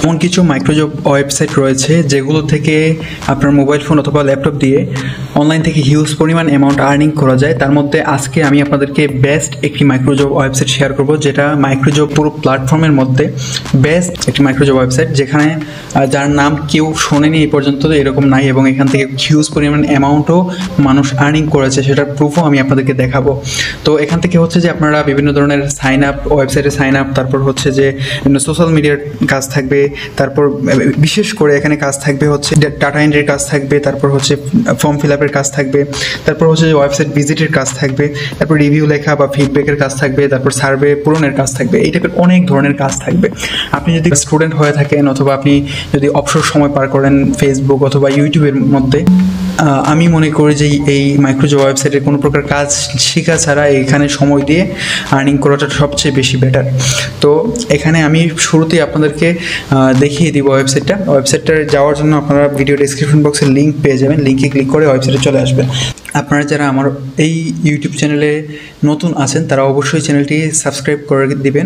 এমন কিছু microjob website রয়েছে যেগুলো থেকে আপনার মোবাইল ফোন অথবা ল্যাপটপ দিয়ে অনলাইন থেকে হিউজ পরিমাণ অ্যামাউন্ট আর্নিং করা যায়। তার মধ্যে আজকে আমি আপনাদেরকে বেস্ট একটি মাইক্রোজব ওয়েবসাইট শেয়ার করব, যেটা মাইক্রোজব পুরো প্ল্যাটফর্মের মধ্যে বেস্ট একটি মাইক্রোজব ওয়েবসাইট, যেখানে যার নাম কেউ শোনেনি এই পর্যন্ত, এরকম নাই, এবং এখান থেকে হিউজ পরিমাণ অ্যামাউন্টও মানুষ আর্নিং করেছে, সেটার প্রুফও আমি আপনাদেরকে দেখাবো। তো এখান থেকে হচ্ছে যে আপনারা বিভিন্ন ধরনের সাইন আপ, ওয়েবসাইটে সাইন আপ, তারপর হচ্ছে যে সোশ্যাল মিডিয়ার কাজ থাকবে, তারপর বিশেষ করে এখানে কাজ থাকবে হচ্ছে ডাটা এন্ট্রির কাজ থাকবে, তারপর হচ্ছে ফর্ম ফিল আপের কাজ থাকবে, তারপর হচ্ছে যে ওয়েবসাইট ভিজিটের কাজ থাকবে, তারপর রিভিউ লেখা বা ফিডব্যাকের কাজ থাকবে, তারপর সার্ভে পূরণের কাজ থাকবে। এই টাইপের অনেক ধরনের কাজ থাকবে। আপনি যদি স্টুডেন্ট হয়ে থাকেন অথবা আপনি যদি অবসর সময় পার করেন ফেসবুক অথবা ইউটিউবের মধ্যে, আমি মনে করি যে এই মাইক্রোজব ওয়েবসাইটের কোনো প্রকার কাজ শেখা ছাড়া এখানে সময় দিয়ে আর্নিং করাটা সবচেয়ে বেশি বেটার। তো এখানে আমি শুরুতেই আপনাদেরকে দেখিয়ে দিব ওয়েবসাইটটা যাওয়ার জন্য আপনারা ভিডিও ডেসক্রিপশন বক্সে লিঙ্ক পেয়ে যাবেন। লিঙ্কে ক্লিক করে ওয়েবসাইটে চলে আসবেন। আপনারা যারা আমার এই ইউটিউব চ্যানেলে নতুন আছেন তারা অবশ্যই চ্যানেলটি সাবস্ক্রাইব করে দিবেন,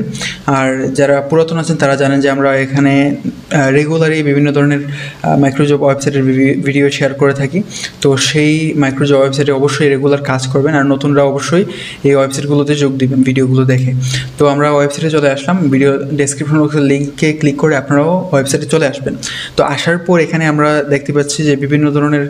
আর যারা পুরাতন আছেন তারা জানেন যে আমরা এখানে রেগুলারই বিভিন্ন ধরনের মাইক্রোজব ওয়েবসাইটের ভিডিও শেয়ার করে থাকি। তো সেই মাইক্রোজব ওয়েবসাইটে অবশ্যই রেগুলার কাজ করবেন, আর নতুনরা অবশ্যই এই ওয়েবসাইটগুলোতে যোগ দিবেন ভিডিওগুলো দেখে। তো আমরা ওয়েবসাইটে চলে আসলাম। ভিডিও ডেসক্রিপশন বক্সের লিঙ্কে ক্লিক করে আপনারাও ওয়েবসাইটে চলে আসবেন। তো আসার পর এখানে আমরা দেখতে পাচ্ছি যে বিভিন্ন ধরনের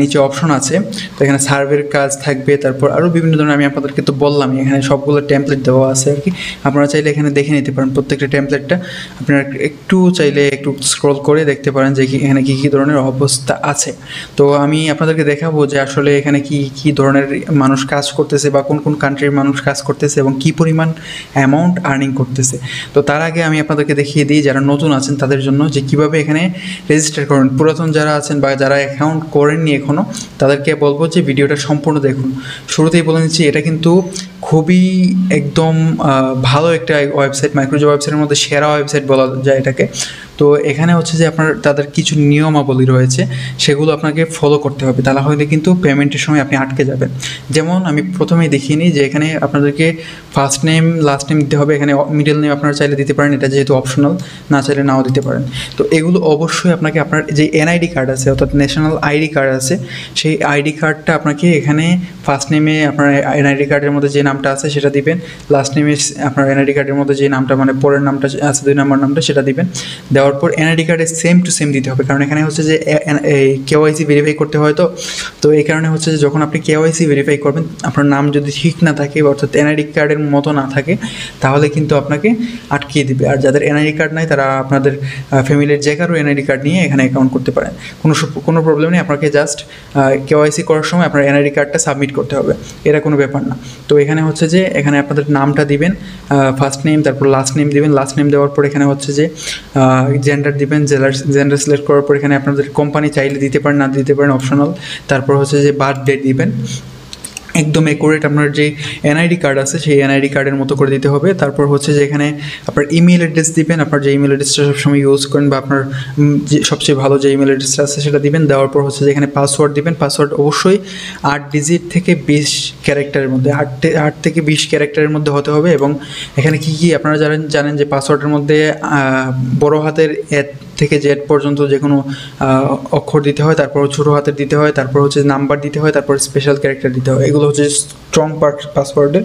নিচে অপশন আছে। তো এখানে সার্ভের কাজ থাকবে, তারপর আরও বিভিন্ন ধরনের, আমি আপনাদেরকে তো বললামই এখানে সবগুলো টেমপ্লেট দেওয়া আছে আর কি। আপনারা চাইলে এখানে দেখে নিতে পারেন প্রত্যেকটা টেমপ্লেটটা। আপনারা একটু চাইলে একটু স্ক্রল করে দেখতে পারেন যে এখানে কী কী ধরনের অবস্থা আছে। তো আমি আপনাদেরকে দেখাবো যে আসলে এখানে কী ধরনের মানুষ কাজ করতেছে বা কোন কোন কান্ট্রির মানুষ কাজ করতেছে এবং কী পরিমাণ অ্যামাউন্ট আর্নিং করতেছে। তো তার আগে আমি আপনাদেরকে দেখিয়ে দিই যারা নতুন আছেন তাদের জন্য যে কীভাবে এখানে রেজিস্টার করবেন। পুরাতন যারা আছেন বা যারা অ্যাকাউন্ট করেননি এখনও, তাদেরকে বলবো যে ভিডিওটা সম্পূর্ণ দেখুন। শুরুতেই বলে নিচ্ছি, এটা কিন্তু খুবই একদম ভালো একটা ওয়েবসাইট, মাইক্রোজব ওয়েবসাইটের মধ্যে সেরা ওয়েবসাইট বলা যায় এটাকে। তো এখানে হচ্ছে যে আপনার তাদের কিছু নিয়মাবলী রয়েছে, সেগুলো আপনাকে ফলো করতে হবে, তা না হলে কিন্তু পেমেন্টের সময় আপনি আটকে যাবেন। যেমন আমি প্রথমেই দেখিয়ে নিই যে এখানে আপনাদেরকে ফার্স্ট নেম লাস্ট নেম দিতে হবে। এখানে মিডল নেম আপনারা চাইলে দিতে পারেন, এটা যেহেতু অপশনাল, না চাইলে নাও দিতে পারেন। তো এগুলো অবশ্যই আপনাকে আপনার যে এনআইডি কার্ড আছে অর্থাৎ ন্যাশনাল আইডি কার্ড আছে, সেই আইডি কার্ডটা আপনাকে এখানে ফার্স্ট নেমে আপনার এনআইডি কার্ডের মধ্যে যে নামটা আছে সেটা দিবেন, লাস্ট নেমে আপনার এনআইডি কার্ডের মধ্যে যে নামটা মানে পরের নামটা আছে 2 নম্বর নামটা সেটা দিবেন। দেওয়ার পর এনআইডি কার্ডে সেম টু সেম দিতে হবে, কারণ এখানে হচ্ছে যে কেওয়াইসি ভেরিফাই করতে হয়। তো এই কারণে হচ্ছে যে যখন আপনি কেওয়াইসি ভেরিফাই করবেন, আপনার নাম যদি ঠিক না থাকে অর্থাৎ এনআইডি কার্ডের মতো না থাকে, তাহলে কিন্তু আপনাকে আটকিয়ে দিবে। আর যাদের এনআইডি কার্ড নাই তারা আপনাদের ফ্যামিলির যে কারো এনআইডি কার্ড নিয়ে এখানে অ্যাকাউন্ট করতে পারেন, কোনো প্রবলেম নেই। আপনাকে জাস্ট কেওয়াইসি করার সময় আপনার এনআইডি কার্ডটা সাবমিট করতে হবে, এটা কোনো ব্যাপার না। তো এখানে হচ্ছে যে এখানে আপনাদের নামটা দিবেন, ফার্স্ট নেম, তারপর লাস্ট নেম দিবেন। লাস্ট নেম দেওয়ার পর এখানে হচ্ছে যে জেন্ডার দিবেন, জেন্ডার সিলেক্ট করার পর এখানে আপনাদের কোম্পানি চাইলে দিতে পারেন, না দিতে পারেন, অপশনাল। তারপর হচ্ছে যে বার্থ ডেট দিবেন, একদম অ্যাকুরেট আপনার যে এনআইডি কার্ড আছে সেই এনআইডি কার্ডের মতো করে দিতে হবে। তারপর হচ্ছে যে এখানে আপনার ইমেল অ্যাড্রেস দিবেন, আপনার যে ইমেল অ্যাড্রেসটা সবসময় ইউজ করেন বা আপনার যে সবচেয়ে ভালো যে ইমেল অ্যাড্রেসটা আছে সেটা দিবেন। দেওয়ার পর হচ্ছে যে এখানে পাসওয়ার্ড দিবেন। পাসওয়ার্ড অবশ্যই 8 ডিজিট থেকে 20 ক্যারেক্টারের মধ্যে, 8 থেকে 20 ক্যারেক্টারের মধ্যে হতে হবে। এবং এখানে কী আপনারা জানেন যে পাসওয়ার্ডের মধ্যে বড় হাতের থেকে জেড পর্যন্ত যে কোনো অক্ষর দিতে হয়, তারপর ছোটো হাতের দিতে হয়, তারপর হচ্ছে নাম্বার দিতে হয়, তারপর স্পেশাল ক্যারেক্টার দিতে হয়। এগুলো হচ্ছে স্ট্রং পাসওয়ার্ডের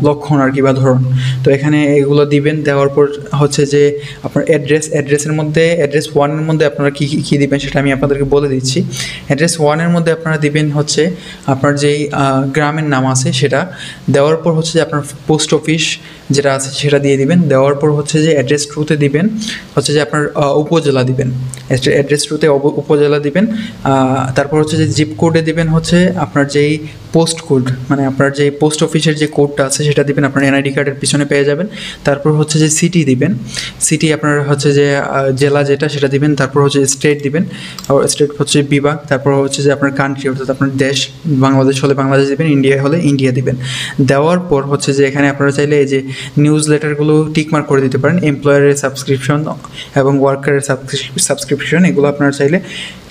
লক্ষণ আর কি বা ধরন। তো এখানে এগুলো দিবেন। দেওয়ার পর হচ্ছে যে আপনার অ্যাড্রেসের মধ্যে অ্যাড্রেস 1-এর মধ্যে আপনারা কী দিবেন সেটা আমি আপনাদেরকে বলে দিচ্ছি। অ্যাড্রেস 1-এর মধ্যে আপনারা দিবেন হচ্ছে আপনার যেই গ্রামের নাম আছে সেটা। দেওয়ার পর হচ্ছে যে আপনার পোস্ট অফিস যেটা আছে সেটা দিয়ে দিবেন। দেওয়ার পর হচ্ছে যে অ্যাড্রেস 2-তে দিবেন হচ্ছে যে আপনার উপজেলা দিবেন, অ্যাড্রেস 2-তে উপজেলা দিবেন। তারপর হচ্ছে যে জিপ কোডে দিবেন হচ্ছে আপনার যেই পোস্ট কোড, মানে আপনার যে পোস্ট অফিসের যে কোডটা আছে সেটা দিবেন, আপনার এনআইডি কার্ডের পিছনে পেয়ে যাবেন। তারপর হচ্ছে যে সিটি দিবেন, সিটি আপনার হচ্ছে যে জেলা যেটা সেটা দিবেন। তারপর হচ্ছে স্টেট দিবেন, স্টেট হচ্ছে বিভাগ। তারপর হচ্ছে যে আপনার কান্ট্রি অর্থাৎ আপনার দেশ, বাংলাদেশ হলে বাংলাদেশ দিবেন, ইন্ডিয়া হলে ইন্ডিয়া দিবেন। দেওয়ার পর হচ্ছে যে এখানে আপনারা চাইলে এই যে নিউজ লেটারগুলো টিকমার্ক করে দিতে পারেন, এমপ্লয়ারের সাবস্ক্রিপশন এবং ওয়ার্কারের সাবস্ক্রিপশন, এগুলো আপনারা চাইলে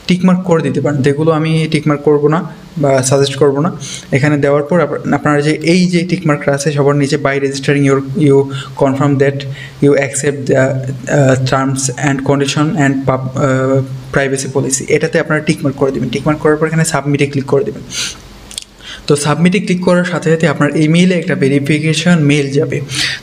টিকমার্ক করে দিতে পারেন। যেগুলো আমি টিকমার্ক করব না বা সাজেস্ট করব না, এখানে দেওয়ার পর আপনারা যে এই যে টিকমার্কটা আছে সবার নিচে by registering you confirm that you accept the terms and condition and privacy policy, এটাতে আপনারা টিকমার্ক করে দেবেন। টিকমার্ক করার পর এখানে সাবমিটে ক্লিক করে দেবেন। তো সাবমিটে ক্লিক করার সাথে সাথে আপনার ইমেইলে একটা ভেরিফিকেশন মেইল যাবে।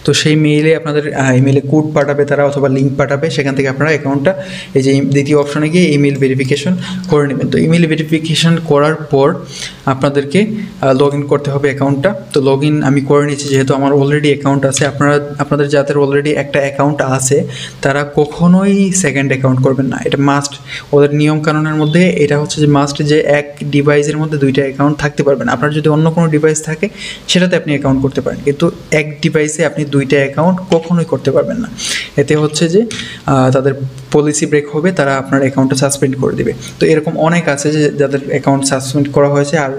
তো সেই মেইলে আপনাদের ইমেইলে কোড পাঠাবে তারা অথবা লিঙ্ক পাঠাবে, সেখান থেকে আপনারা অ্যাকাউন্টটা এই যে দ্বিতীয় অপশনে গিয়ে ইমেইল ভেরিফিকেশন করে নেবেন। তো ইমেইল ভেরিফিকেশন করার পর আপনাদেরকে লগ ইন করতে হবে অ্যাকাউন্টটা। তো লগ ইন আমি করে নিচ্ছি, যেহেতু আমার অলরেডি অ্যাকাউন্ট আছে। আপনাদের যাদের অলরেডি একটা অ্যাকাউন্ট আছে তারা কখনোই সেকেন্ড অ্যাকাউন্ট করবেন না, এটা মাস্ট। ওদের নিয়ম কানুনের মধ্যে এটা হচ্ছে যে মাস্ট, যে এক ডিভাইসের মধ্যে দুইটা অ্যাকাউন্ট থাকতে পারবেন। আপনার যদি অন্য কোনো ডিভাইস থাকে সেটাতে আপনি অ্যাকাউন্ট করতে পারেন, কিন্তু এক ডিভাইসে আপনি দুইটা অ্যাকাউন্ট কখনোই করতে পারবেন না। এতে হচ্ছে যে তাদের পলিসি ব্রেক হবে, তারা আপনার অ্যাকাউন্টটা সাসপেন্ড করে দেবে। তো এরকম অনেক আছে যে যাদের অ্যাকাউন্ট সাসপেন্ড করা হয়েছে আর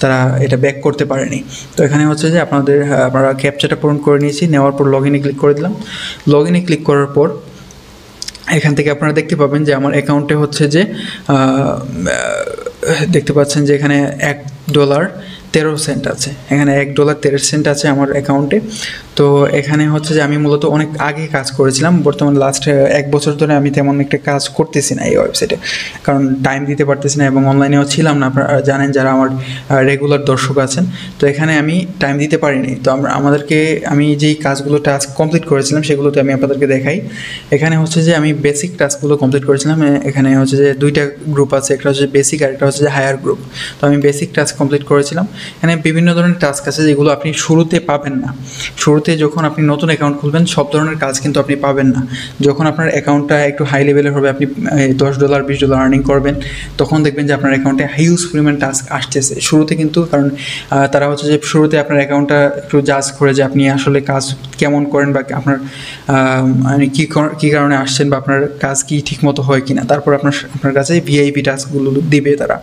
তারা এটা ব্যাক করতে পারেনি। তো এখানে হচ্ছে যে আপনারা ক্যাপচাটা পূরণ করে নিয়েছি, নেওয়ার পর লগ ইনে ক্লিক করে দিলাম। লগ ইনে ক্লিক করার পর এখান থেকে আপনারা দেখতে পাবেন যে আমার অ্যাকাউন্টে হচ্ছে যে দেখতে পাচ্ছেন যে এখানে $1.13 আছে, এখানে $1.13 আছে আমার অ্যাকাউন্টে। তো এখানে হচ্ছে যে আমি মূলত অনেক আগে কাজ করেছিলাম, বর্তমান লাস্ট 1 বছর ধরে আমি তেমন একটা কাজ করতেছি না এই ওয়েবসাইটে, কারণ টাইম দিতে পারতেছি না এবং অনলাইনেও ছিলাম না। আপনারা জানেন যারা আমার রেগুলার দর্শক আছেন। তো এখানে আমি টাইম দিতে পারিনি। তো আমি যেই কাজগুলো টাস্ক কমপ্লিট করেছিলাম সেগুলোতে আমি আপনাদেরকে দেখাই। এখানে হচ্ছে যে আমি বেসিক টাস্কগুলো কমপ্লিট করেছিলাম। এখানে হচ্ছে যে দুইটা গ্রুপ আছে, একটা হচ্ছে বেসিক আর একটা হচ্ছে যে হায়ার গ্রুপ। তো আমি বেসিক টাস্ক কমপ্লিট করেছিলাম। এখানে বিভিন্ন ধরনের টাস্ক আছে যেগুলো আপনি শুরুতে পাবেন না। শুরুতে যখন আপনি নতুন অ্যাকাউন্ট খুলবেন সব ধরনের কাজ কিন্তু আপনি পাবেন না। যখন আপনার অ্যাকাউন্টটা একটু হাই লেভেলের হবে, আপনি $10 $20 আর্নিং করবেন, তখন দেখবেন যে আপনার অ্যাকাউন্টে হিউজ পরিমাণ টাস্ক আসতেছে শুরুতে। কিন্তু কারণ তারা হচ্ছে যে শুরুতে আপনার অ্যাকাউন্টটা একটু জাজ করে যে আপনি আসলে কাজ কেমন করেন বা আপনার মানে কী কারণে আসছেন বা আপনার কাজ কি ঠিকমতো হয় কি না, তারপর আপনার কাছে ভিআইপি টাস্কগুলো দিবে তারা।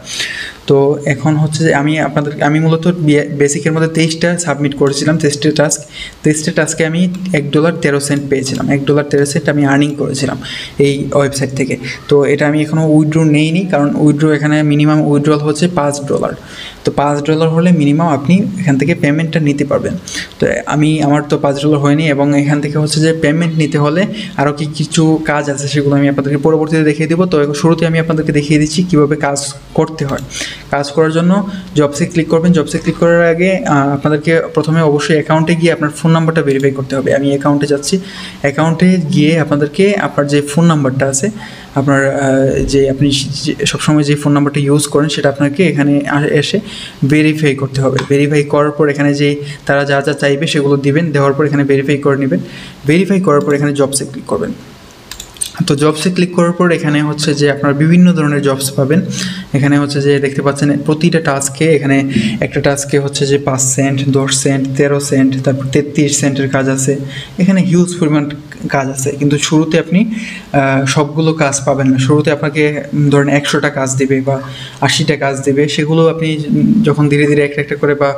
তো এখন হচ্ছে যে আমি মূলত বেসিকের মধ্যে 23টা সাবমিট করেছিলাম, 23টা টাস্কে আমি $1.13 পেয়েছিলাম। $1.13 আমি আর্নিং করেছিলাম এই ওয়েবসাইট থেকে। তো এটা আমি এখনও উইথড্র নেইনি, কারণ উইথড্র এখানে মিনিমাম উইথড্রল হচ্ছে $5। তো $5 হলে মিনিমাম আপনি এখান থেকে পেমেন্টটা নিতে পারবেন। তো আমার তো $5 হয়নি, এবং এখান থেকে হচ্ছে যে পেমেন্ট নিতে হলে আরও কিছু কাজ আছে, সেগুলো আমি আপনাদেরকে পরবর্তীতে দেখিয়ে দেবো। তো শুরুতে আমি আপনাদেরকে দেখিয়ে দিচ্ছি কীভাবে কাজ করতে হয়। কাজ করার জন্য জবসে ক্লিক করবেন। জবসে ক্লিক করার আগে আপনাদেরকে প্রথমে অবশ্যই অ্যাকাউন্টে গিয়ে আপনার ফোন নাম্বারটা ভেরিফাই করতে হবে। আমি অ্যাকাউন্টে যাচ্ছি। অ্যাকাউন্টে গিয়ে আপনাদেরকে আপনার যে ফোন নাম্বারটা আছে, আপনার যে আপনি সবসময় যে ফোন নাম্বারটা ইউজ করেন সেটা আপনাকে এখানে এসে ভেরিফাই করতে হবে। ভেরিফাই করার পর এখানে যে তারা যা যা চাইবে সেগুলো দিবেন, দেওয়ার পর এখানে ভেরিফাই করে নেবেন। ভেরিফাই করার পর এখানে জবসে ক্লিক করবেন। তো জবসে ক্লিক করার পর এখানে হচ্ছে যে আপনারা বিভিন্ন ধরনের জবস পাবেন। এখানে হচ্ছে যে দেখতে পাচ্ছেন প্রতিটা টাস্কে, এখানে একটা টাস্কে হচ্ছে যে 5 সেন্ট, 10 সেন্ট, 13 সেন্ট, তারপর 33 সেন্টের কাজ আছে। এখানে হিউজ পরিমাণ কাজ আছে, কিন্তু শুরুতে আপনি সবগুলো কাজ পাবেন না। শুরুতে আপনাকে ধরেন 100টা কাজ দেবে বা 80টা কাজ দেবে, সেগুলো আপনি যখন ধীরে ধীরে একটা করে বা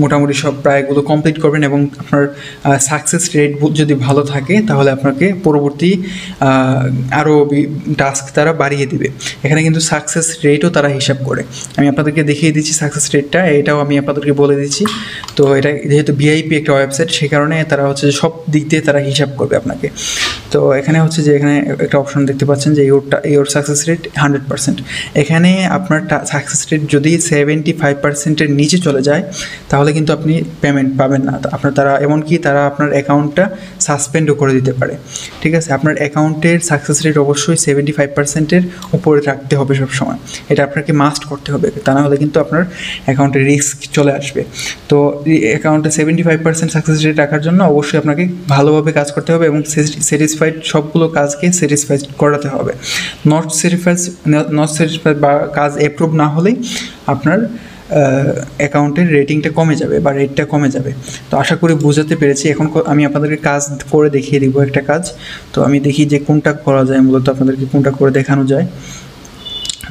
মোটামুটি সব প্রায়গুলো কমপ্লিট করবেন এবং আপনার সাকসেস রেট যদি ভালো থাকে তাহলে আপনাকে পরবর্তী আরও টাস্ক তারা বাড়িয়ে দিবে। এখানে কিন্তু সাকসেস রেটও তারা হিসাব করে। আমি আপনাদেরকে দেখিয়ে দিচ্ছি সাকসেস রেটটা, এটাও আমি আপনাদেরকে বলে দিচ্ছি। তো এটা যেহেতু ভিআইপি একটা ওয়েবসাইট, সেই কারণে তারা হচ্ছে যে সব দিক দিয়ে তারা হিসাব করবে আপনাকে। তো এখানে হচ্ছে যে এখানে একটা অপশন দেখতে পাচ্ছেন যে ইওর সাকসেস রেট 100%। এখানে আপনার সাকসেস রেট যদি 75%-এর নিচে চলে যায় তাহলে কিন্তু আপনি পেমেন্ট পাবেন না। তারা এমনকি তারা আপনার অ্যাকাউন্টটা সাসপেন্ডও করে দিতে পারে। ঠিক আছে, আপনার অ্যাকাউন্টের সাকসেস রেট অবশ্যই 75%-এর উপরে রাখতে হবে সবসময়। এটা আপনাকে মাস্ট করতে হবে, তা না হলে কিন্তু আপনার অ্যাকাউন্টে রিস্ক চলে আসবে। তো অ্যাকাউন্টে 75% সাকসেস রেট রাখার জন্য অবশ্যই আপনাকে ভালোভাবে কাজ করতে হবে এবং স্যাটিসফাইড সবগুলো কাজকে স্যাটিসফাইড করাতে হবে। নট স্যাটিসফাইড বা কাজ অ্যাপ্রুভ না হলেই আপনার অ্যাকাউন্টের রেটিংটা কমে যাবে বা রেটটা কমে যাবে। তো আশা করি বোঝাতে পেরেছি। এখন আমি আপনাদেরকে কাজ করে দেখিয়ে দিব একটা কাজ। তো আমি দেখি যে কোনটা করা যায়, মূলত আপনাদেরকে কোনটা করে দেখানো যায়।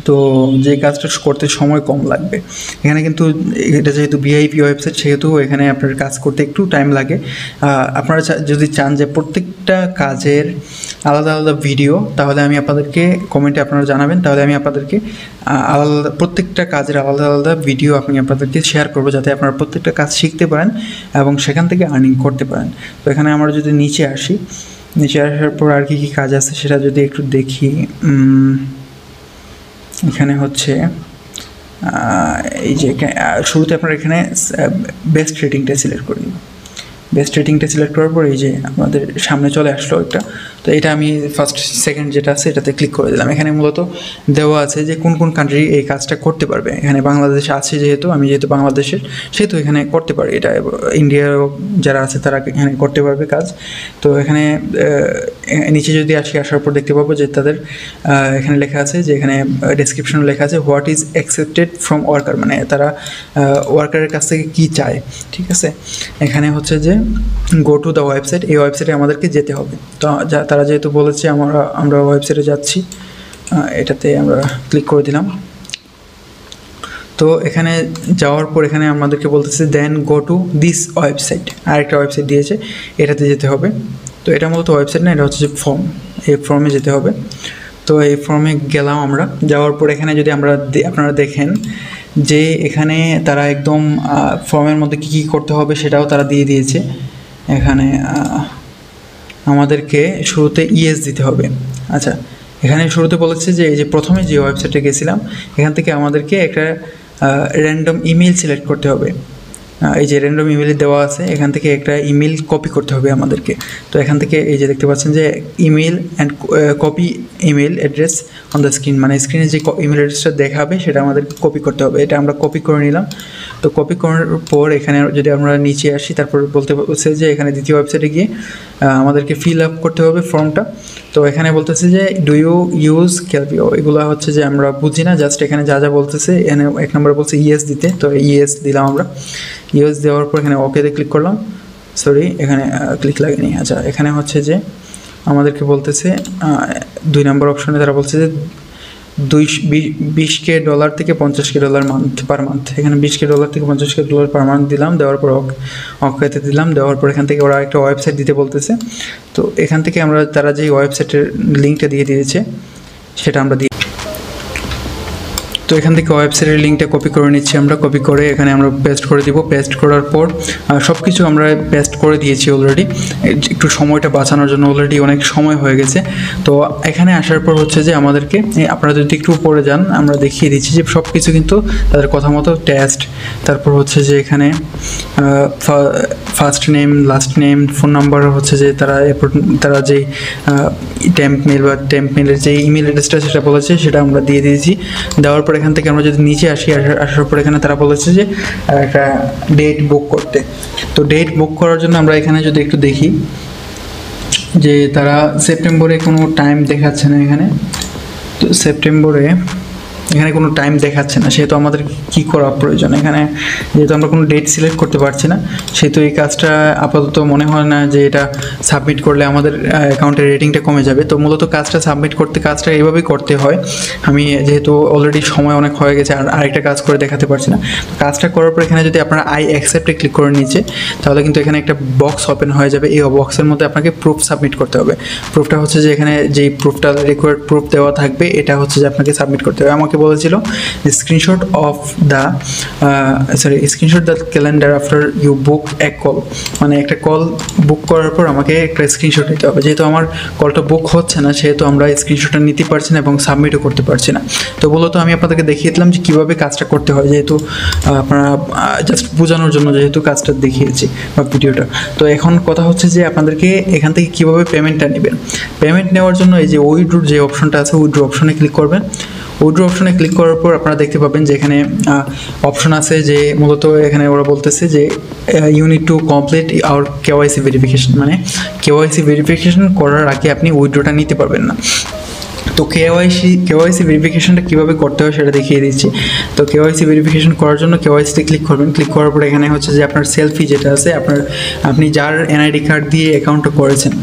তো যে কাজটা করতে সময় কম লাগবে। এখানে কিন্তু এটা যেহেতু ভিআইপি ওয়েবসাইট, সেহেতু এখানে আপনার কাজ করতে একটু টাইম লাগে। আপনারা যদি চান যে প্রত্যেকটা কাজের আলাদা আলাদা ভিডিও, তাহলে আমি আপনাদেরকে কমেন্টে আপনারা জানাবেন, তাহলে আমি আপনাদেরকে আলাদা প্রত্যেকটা কাজের আলাদা আলাদা ভিডিও আমি আপনাদেরকে শেয়ার করবো, যাতে আপনারা প্রত্যেকটা কাজ শিখতে পারেন এবং সেখান থেকে আর্নিং করতে পারেন। তো এখানে আমরা যদি নিচে আসি, নিচে আসার পর আর কি কাজ আছে সেটা যদি একটু দেখি। এখানে হচ্ছে এই যে শুরুতে আপনারা এখানে বেস্ট রেটিংটা সিলেক্ট করে নিন। বেস্ট রেটিংটা সিলেক্ট করার পর এই যে আমাদের সামনে চলে আসলো একটা। তো এটা আমি ফার্স্ট সেকেন্ড যেটা আছে এটাতে ক্লিক করে দিলাম। এখানে মূলত দেওয়া আছে যে কোন কোন কান্ট্রি এই কাজটা করতে পারবে। এখানে বাংলাদেশ আছে, যেহেতু আমি যেহেতু বাংলাদেশের, সেহেতু এখানে করতে পারি। এটা ইন্ডিয়ার যারা আছে তারা এখানে করতে পারবে কাজ। তো এখানে নিচে যদি আসার পর দেখতে পাবো যে তাদের এখানে লেখা আছে যে এখানে ডেসক্রিপশনে লেখা আছে what is accepted from worker, মানে তারা ওয়ার্কারের কাছ থেকে কী চায়। ঠিক আছে, এখানে হচ্ছে যে গো টু দ্য ওয়েবসাইট, এই ওয়েবসাইটে আমাদেরকে যেতে হবে। তো তারা যেহেতু বলেছে আমরা ওয়েবসাইটে যাচ্ছি, এটাতে আমরা ক্লিক করে দিলাম। তো এখানে যাওয়ার পর এখানে আমাদেরকে বলতেছে দেন গো টু দিস ওয়েবসাইট, আরেকটা ওয়েবসাইট দিয়েছে, এটাতে যেতে হবে। তো এটা মূলত ওয়েবসাইট না, এটা হচ্ছে যে ফর্ম, এই ফর্মে যেতে হবে। তো এই ফর্মে গেলাম আমরা। যাওয়ার পর এখানে যদি আপনারা দেখেন যে এখানে তারা একদম ফর্মের মধ্যে কী করতে হবে সেটাও তারা দিয়ে দিয়েছে। এখানে আমাদেরকে শুরুতে ইএস দিতে হবে। আচ্ছা, এখানে শুরুতে বলেছে যে এই যে প্রথমে যে ওয়েবসাইটে গেছিলাম, এখান থেকে আমাদেরকে একটা র্যান্ডম ইমেল সিলেক্ট করতে হবে। এই যে র্যান্ডম ইমেল দেওয়া আছে, এখান থেকে একটা ইমেল কপি করতে হবে আমাদেরকে। তো এখান থেকে এই যে দেখতে পাচ্ছেন যে email and copy email address on the screen, মানে স্ক্রিনে যে ইমেল অ্যাড্রেসটা দেখাবে সেটা আমাদেরকে কপি করতে হবে। এটা আমরা কপি করে নিলাম। তো কপি করার পর এখানে যদি আমরা নিচে আসি, তারপর বলতে বলছে যে এখানে দ্বিতীয় ওয়েবসাইটে গিয়ে আমাদেরকে ফিল আপ করতে হবে ফর্মটা। তো এখানে বলতেছে যে ডু ইউ ইউজ ক্যালভিও, এগুলো হচ্ছে যে আমরা বুঝি না, জাস্ট এখানে যা যা বলতেছে। এখানে এক নম্বরে বলছে ইএস দিতে, তো ইএস দিলাম আমরা। ইউএস দেওয়ার পর এখানে ওকেতে ক্লিক করলাম। সরি, এখানে ক্লিক লাগেনি। আচ্ছা, এখানে হচ্ছে যে আমাদেরকে বলতেছে 2 নম্বর অপশনে তারা বলছে যে $20,000 থেকে $50,000 পার মান্থ। এখানে $20,000 থেকে $50,000 পার মান্থ দিলাম। দেওয়ার পর ওকেতে দিলাম। দেওয়ার পর এখান থেকে ওরা একটা ওয়েবসাইট দিতে বলতেছে। তো এখান থেকে তারা যেই ওয়েবসাইটের লিঙ্কটা দিয়ে দিয়েছে সেটা আমরা দিই। তো এখান থেকে ওয়েবসাইটের লিঙ্কটা কপি করে নিচ্ছি আমরা। কপি করে এখানে আমরা পেস্ট করে দিব। পেস্ট করার পর সব কিছু আমরা পেস্ট করে দিয়েছি অলরেডি, একটু সময়টা বাঁচানোর জন্য। অলরেডি অনেক সময় হয়ে গেছে। তো এখানে আসার পর হচ্ছে যে আমাদেরকে, আপনারা যদি একটু উপরে যান, আমরা দেখিয়ে দিচ্ছি যে সব কিছু কিন্তু তাদের কথা মতো টেস্ট। তারপর হচ্ছে যে এখানে first name, last name, phone number হচ্ছে যে তারা যেই টেম্প মেলের যে ইমেল অ্যাড্রেসটা সেটা বলেছে সেটা আমরা দিয়ে দিয়েছি। দেওয়ার পর এখান থেকে আমরা যদি নিচে আসার পর এখানে তারা বলেছে যে একটা ডেট বুক করতে। তো ডেট বুক করার জন্য আমরা এখানে যদি একটু দেখি যে তারা সেপ্টেম্বরে কোনো টাইম দেখাচ্ছে না এখানে। তো সেপ্টেম্বরে এখানে কোনো টাইম দেখাচ্ছে না, সেহেতু আমাদের কী করা প্রয়োজন। এখানে যেহেতু আমরা কোনো ডেট সিলেক্ট করতে পারছি না, সেহেতু এই কাজটা আপাতত মনে হয় না যে এটা সাবমিট করলে আমাদের অ্যাকাউন্টের রেটিংটা কমে যাবে। তো মূলত কাজটা সাবমিট করতে কাজটা এইভাবেই করতে হয়। আমি যেহেতু অলরেডি সময় অনেক হয়ে গেছে, আরেকটা কাজ করে দেখাতে পারছি না। কাজটা করার পর এখানে যদি আপনারা আই অ্যাকসেপ্টে ক্লিক করে নিচে, তাহলে কিন্তু এখানে একটা বক্স ওপেন হয়ে যাবে। এই বক্সের মধ্যে আপনাকে প্রুফ সাবমিট করতে হবে। প্রুফটা হচ্ছে যে এখানে যেই প্রুফটা রিকোয়ার্ড প্রুফ দেওয়া থাকবে, এটা হচ্ছে যে আপনাকে সাবমিট করতে হবে। আমাকে বলেছিল screenshot the calendar after you book a call, মানে একটা কল বুক করার পর আমাকে একটা স্ক্রিনশট নিতে হবে। যেহেতু আমার কলটা বুক হচ্ছে না, সেহেতু আমরা স্ক্রিনশটটা নিতে পারছি না এবং সাবমিটও করতে পারছি না। তো মূলত আমি আপনাদেরকে দেখিয়ে দিলাম যে কীভাবে কাজটা করতে হয়, যেহেতু আপনারা জাস্ট বোঝানোর জন্য যেহেতু কাজটা দেখিয়েছি বা ভিডিওটা। তো এখন কথা হচ্ছে যে আপনাদেরকে এখান থেকে কীভাবে পেমেন্টটা নেবেন। পেমেন্ট নেওয়ার জন্য এই যে উইথড্রোর যে অপশনটা আছে, উইথড্রো অপশনে ক্লিক করবেন। উইথড্রো অপশনে ক্লিক করার পর আপনারা দেখতে পাবেন যে এখানে অপশন আছে যে মূলত এখানে ওরা বলতেছে যে you need to complete our KYC verification, মানে কেওয়াইসি ভেরিফিকেশন করার আগে আপনি উইথড্রোটা নিতে পারবেন না। তো কেওয়াইসি ভেরিফিকেশনটা কীভাবে করতে হয় সেটা দেখিয়ে দিচ্ছি। তো কেওয়াইসি ভেরিফিকেশন করার জন্য কেওয়াইসিতে ক্লিক করবেন। ক্লিক করার পর এখানে হচ্ছে যে আপনার সেলফি যেটা আছে, আপনি যার এনআইডি কার্ড দিয়ে অ্যাকাউন্টটা করেছেন,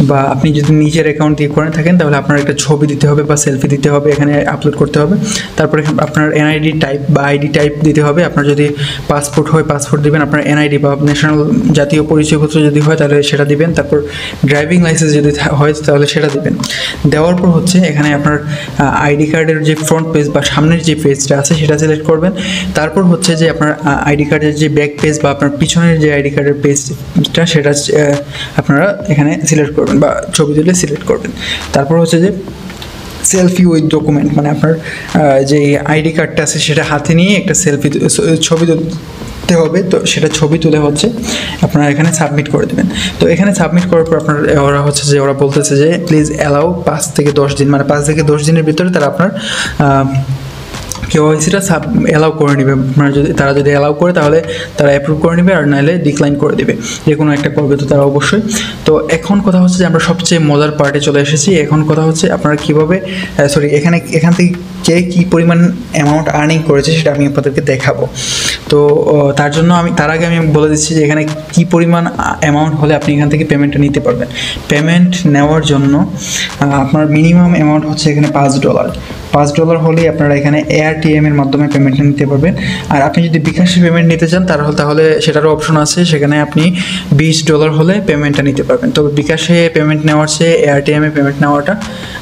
বা আপনি যদি নিজের অ্যাকাউন্ট দিয়ে করে থাকেন তাহলে আপনার একটা ছবি দিতে হবে বা সেলফি দিতে হবে, এখানে আপলোড করতে হবে। তারপরে আপনার এনআইডি টাইপ বা আইডি টাইপ দিতে হবে। আপনার যদি পাসপোর্ট হয় পাসপোর্ট দিবেন, আপনার এনআইডি বা ন্যাশনাল জাতীয় পরিচয়পত্র যদি হয় তাহলে সেটা দিবেন। তারপর ড্রাইভিং লাইসেন্স যদি হয় তাহলে সেটা দিবেন। দেওয়ার পর হচ্ছে এখানে আপনার আইডি কার্ডের যে ফ্রন্ট পেজ বা সামনের যে পেজটা আছে সেটা সিলেক্ট করবেন। তারপর হচ্ছে যে আপনার আইডি কার্ডের যে ব্যাক পেজ বা আপনার পিছনের যে আইডি কার্ডের পেজটা সেটা আপনারা এখানে সিলেক্ট করবেন বা ছবি তুলে সিলেক্ট করবেন। তারপর হচ্ছে যে সেলফি উইথ ডকুমেন্ট, মানে আপনার যে আইডি কার্ডটা আছে সেটা হাতে নিয়ে একটা সেলফি ছবি তুলতে হবে। তো সেটা ছবি তুলে হচ্ছে আপনারা এখানে সাবমিট করে দেবেন। তো এখানে সাবমিট করার পর আপনার ওরা বলতেছে যে প্লিজ অ্যালাউ 5 থেকে 10 দিন, মানে 5 থেকে 10 দিনের ভিতরে তারা আপনার কেওয়াইসিটা অ্যালাউ করে নেবে। তারা যদি অ্যালাউ করে তাহলে তারা অ্যাপ্রুভ করে নেবে, আর নাহলে ডিক্লাইন করে দেবে, যে কোনো একটা করবে তো তারা অবশ্যই। তো এখন কথা হচ্ছে যে আমরা সবচেয়ে মজার পার্টে চলে এসেছি। এখন কথা হচ্ছে আপনারা কীভাবে এখান থেকে কে কী পরিমাণ অ্যামাউন্ট আর্নিং করেছে সেটা আমি আপনাদেরকে দেখাবো। তো তার আগে আমি বলে দিচ্ছি যে এখানে কী পরিমাণ অ্যামাউন্ট হলে আপনি এখান থেকে পেমেন্টটা নিতে পারবেন। পেমেন্ট নেওয়ার জন্য আপনার মিনিমাম অ্যামাউন্ট হচ্ছে এখানে $5। $5 হলেই আপনারা এখানে AirTM এর মাধ্যমে পেমেন্টটা নিতে পারবেন। আর আপনি যদি বিকাশে পেমেন্ট নিতে চান তাহলে সেটারও অপশন আছে, সেখানে আপনি $20 হলে পেমেন্টটা নিতে পারবেন। তবে বিকাশে পেমেন্ট নেওয়ার চেয়ে AirTM এ পেমেন্ট নেওয়াটা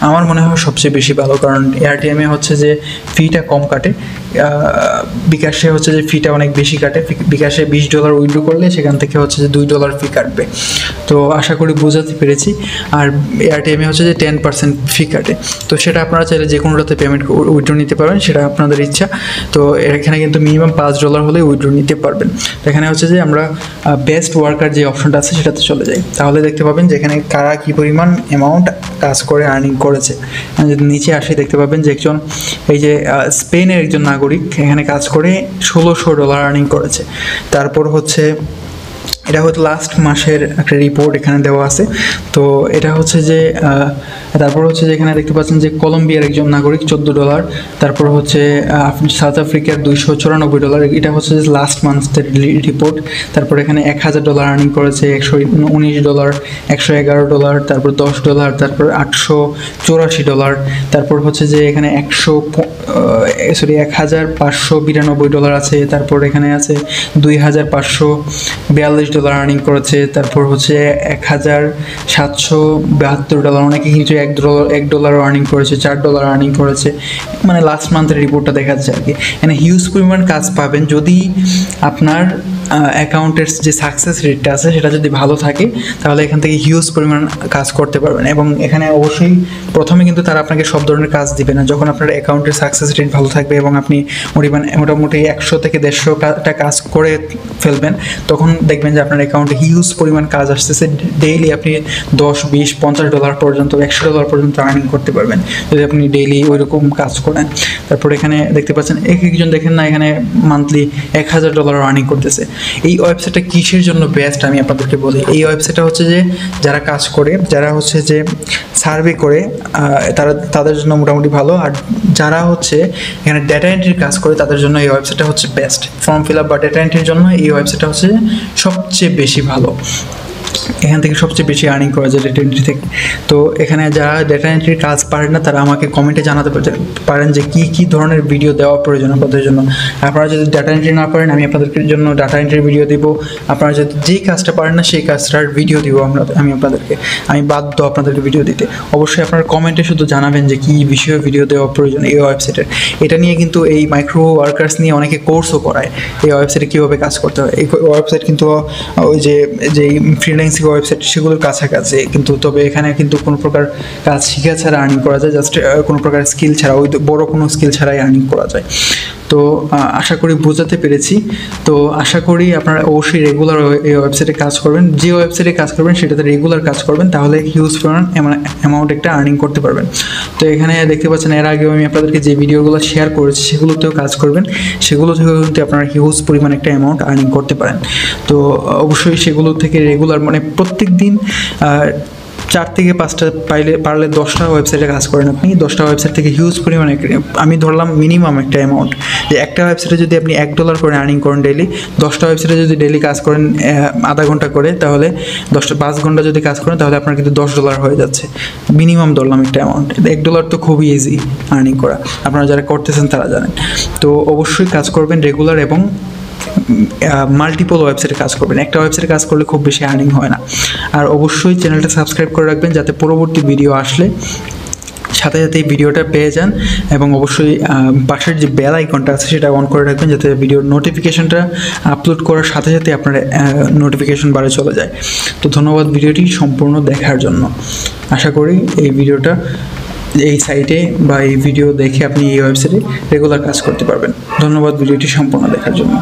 আমার মনে হয় সবচেয়ে বেশি ভালো, কারণ AirTM এ হচ্ছে যে ফিটা কম কাটে, বিকাশে হচ্ছে যে ফিটা অনেক বেশি কাটে। বিকাশে $20 উইথড্র করলে সেখান থেকে হচ্ছে যে $2 ফি কাটবে। তো আশা করি বোঝাতে পেরেছি। আর AirTM এ হচ্ছে যে 10% ফি কাটে। তো সেটা আপনারা চাইলে যে কোনোটাতে পেমেন্ট উইথড্র নিতে পারবেন, সেটা আপনাদের ইচ্ছা। তো এখানে কিন্তু মিনিমাম $5 হলে উইথড্র নিতে পারবেন। তো এখানে হচ্ছে যে আমরা বেস্ট ওয়ার্কার যে অপশনটা আছে সেটাতে চলে যাই, তাহলে দেখতে পাবেন যে এখানে কারা কী পরিমাণ অ্যামাউন্ট কাজ করে আর্নিং করেছে। যদি নিচে আসে দেখতে পাবেন যে একজন এই যে স্পেনের একজন নাগরিক এখানে কাজ করে $1600 আর্নিং করেছে। তারপর হচ্ছে এটা হয়তো লাস্ট মাসের একটা রিপোর্ট এখানে দেওয়া আছে। তো এটা হচ্ছে যে তারপর হচ্ছে যে এখানে দেখতে পাচ্ছেন যে কলম্বিয়ার একজন নাগরিক $14। তারপর হচ্ছে সাউথ আফ্রিকার $294, এটা হচ্ছে যে লাস্ট মান্থের রিপোর্ট। তারপর এখানে $1000 আর্নিং করেছে, $119, $111, তারপর $10, তারপর $884। তারপর হচ্ছে যে এখানে $1592 আছে। তারপর এখানে আছে $2542 আর্নিং করেছে। তারপর হচ্ছে $1772, অনেকে কিন্তু $1 আর্নিং করেছে, $4 আর্নিং করেছে। মানে লাস্ট মান্থের রিপোর্টটা দেখা যাচ্ছে আর কি। এখানে হিউজ পরিমাণ কাজ পাবেন যদি আপনার অ্যাকাউন্টের যে সাকসেস রেটটা আছে সেটা যদি ভালো থাকে, তাহলে এখান থেকে হিউজ পরিমাণ কাজ করতে পারবেন। এবং এখানে অবশ্যই প্রথমে কিন্তু তারা আপনাকে সব ধরনের কাজ দিবে না। যখন আপনার অ্যাকাউন্টের সাকসেস রেট ভালো থাকবে এবং আপনি মোটামুটি 100 থেকে 150টা কাজ করে ফেলবেন, তখন দেখবেন যে আপনার অ্যাকাউন্টে হিউজ পরিমাণ কাজ আসতেছে। ডেইলি আপনি $10, $20, $50 পর্যন্ত, $100 পর্যন্ত আর্নিং করতে পারবেন যদি আপনি ডেইলি ওইরকম কাজ করেন। তারপর এখানে দেখতে পাচ্ছেন একজন দেখেন না এখানে মান্থলি $1000 আর্নিং করতেছে। এই ওয়েবসাইটটা কিসের জন্য বেস্ট আমি আপনাদেরকে বলি। এই ওয়েবসাইটটা হচ্ছে যে যারা কাজ করে, যারা হচ্ছে যে সার্ভে করে, তাদের জন্য মোটামুটি ভালো। আর যারা হচ্ছে এখানে ডেটা এন্ট্রির কাজ করে তাদের জন্য এই ওয়েবসাইটটা হচ্ছে বেস্ট। ফর্ম ফিল আপ বা ডেটা এন্ট্রির জন্য এই ওয়েবসাইটটা হচ্ছে সবচেয়ে বেশি ভালো। এখান থেকে সবচেয়ে বেশি আর্নিং করা যায় ডেটা এন্ট্রি থেকে। তো এখানে যারা ডেটা এন্ট্রির কাজ পারেন না তারা আমাকে কমেন্টে জানাতে পারেন যে কী ধরনের ভিডিও দেওয়া প্রয়োজন আপনাদের জন্য। আপনারা যদি ডেটা এন্ট্রি না পারেন আমি আপনাদের জন্য ডেটা এন্ট্রির ভিডিও দিব। আপনারা যদি যেই কাজটা পারেন না সেই কাজটার ভিডিও দিব আমি আপনাদেরকে। আমি বাধ্য আপনাদেরকে ভিডিও দিতে। অবশ্যই আপনারা কমেন্টে শুধু জানাবেন যে কী বিষয়ে ভিডিও দেওয়া প্রয়োজন এই ওয়েবসাইটের। এটা নিয়ে কিন্তু এই মাইক্রো ওয়ার্কার্স নিয়ে অনেকে কোর্সও করায়, এই ওয়েবসাইটে কীভাবে কাজ করতে হয়। এই ওয়েবসাইট কিন্তু ওই যে ফ্রিল্যান্সিং ওয়েবসাইট সেগুলোর কাছাকাছি, কিন্তু তবে এখানে কিন্তু কোনো প্রকার কাজ শিখা ছাড়া আর্নিং করা যায়, জাস্ট কোনো প্রকার স্কিল ছাড়া, ওই বড় কোনো স্কিল ছাড়াই আর্নিং করা যায়। তো আশা করি বোঝাতে পেরেছি। তো আশা করি আপনারা অবশ্যই রেগুলার এই ওয়েবসাইটে কাজ করবেন। যে ওয়েবসাইটে কাজ করবেন সেটাতে রেগুলার কাজ করবেন, তাহলে হিউজ পরিমাণ অ্যামাউন্ট একটা আর্নিং করতে পারবেন। তো এখানে দেখতে পাচ্ছেন এর আগেও আমি আপনাদেরকে যে ভিডিওগুলো শেয়ার করেছি সেগুলোতেও কাজ করবেন, সেগুলো থেকেও কিন্তু আপনারা হিউজ পরিমাণ একটা অ্যামাউন্ট আর্নিং করতে পারেন। তো অবশ্যই সেগুলো থেকে রেগুলার, মানে প্রত্যেক দিন 4 থেকে 5টা পারলে 10টা ওয়েবসাইটে কাজ করেন আপনি। 10টা ওয়েবসাইট থেকে হিউজ পরিমাণে, আমি ধরলাম মিনিমাম একটা অ্যামাউন্ট, যে একটা ওয়েবসাইটে যদি আপনি $1 করে আর্নিং করেন ডেইলি, 10টা ওয়েবসাইটে যদি ডেইলি কাজ করেন আধা ঘন্টা করে, তাহলে 5 ঘন্টা যদি কাজ করেন তাহলে আপনার কিন্তু $10 হয়ে যাচ্ছে। মিনিমাম ধরলাম একটা অ্যামাউন্ট। $1 তো খুবই ইজি আর্নিং করা, আপনারা যারা করতেছেন তারা জানেন। তো অবশ্যই কাজ করবেন রেগুলার এবং মাল্টিপল ওয়েবসাইটে কাজ করবেন। একটা ওয়েবসাইটে কাজ করলে খুব বেশি আর্নিং হয় না। আর অবশ্যই চ্যানেলটা সাবস্ক্রাইব করে রাখবেন যাতে পরবর্তী ভিডিও আসলে সাথে সাথে এই ভিডিওটা পেয়ে যান, এবং অবশ্যই পাশের যে বেল আইকনটা আছে সেটা অন করে রাখবেন যাতে ভিডিওর নোটিফিকেশনটা আপলোড করার সাথে সাথে আপনার নোটিফিকেশন বারে চলে যায়। তো ধন্যবাদ ভিডিওটি সম্পূর্ণ দেখার জন্য। আশা করি এই ভিডিওটা, এই সাইটে বা এই ভিডিও দেখে আপনি এই ওয়েবসাইটে রেগুলার কাজ করতে পারবেন। ধন্যবাদ ভিডিওটি সম্পূর্ণ দেখার জন্য।